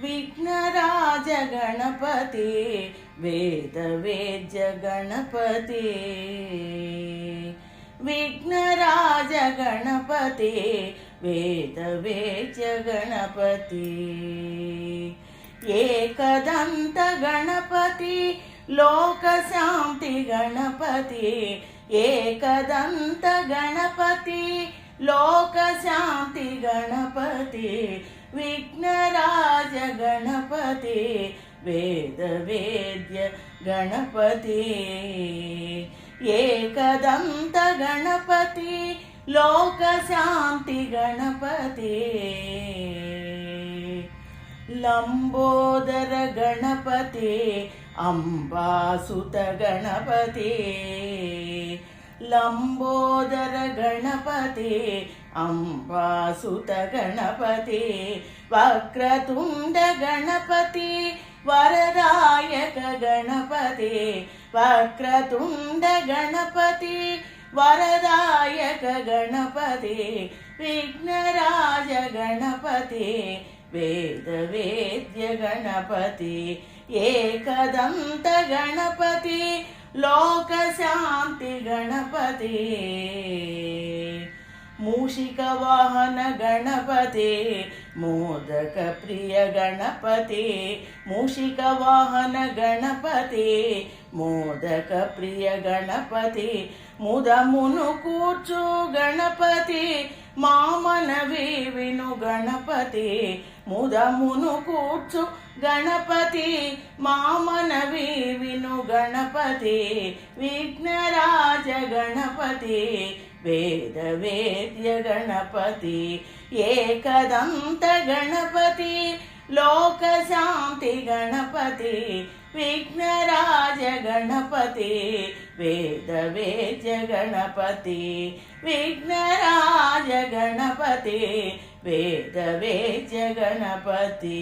विघ्नराज गणपति वेदवेद्य गणपति विघ्नराज गणपति वेदवेद्य गणपति एकदंत गणपति लोकशांति गणपति एकदंत गणपति लोकशांति गणपति विघ्नराज गणपति वेदवेद्य गणपति एकदंत गणपति लोकशांति गणपति लंबोदर गणपति अंबासुत गणपति लंबोदर गणपति अंबासुत गणपति वक्रतुंड गणपति वरदायक गणपति वक्रतुंड गणपति वरदायक गणपति विघ्नराज गणपति वेदवेद्य गणपति एकदंत गणपति लोकशांति गणपति मूषिक वाहन गणपति मोदक प्रिय गणपति मूषिक वाहन गणपति मोदक प्रिय गणपति मुदमुनु कूर्चु गणपति मामनवी विनु गणपति मुदमुनु कूर्चु गणपति मामनवी विनु गणपति विघ्नराज गणपति वेदवेद्य गणपति एकदंत गणपति लोकशांति गणपति विघ्नराज गणपति वेदवेद्य गणपति विघ्नराज गणपति वेदवेद्य गणपति।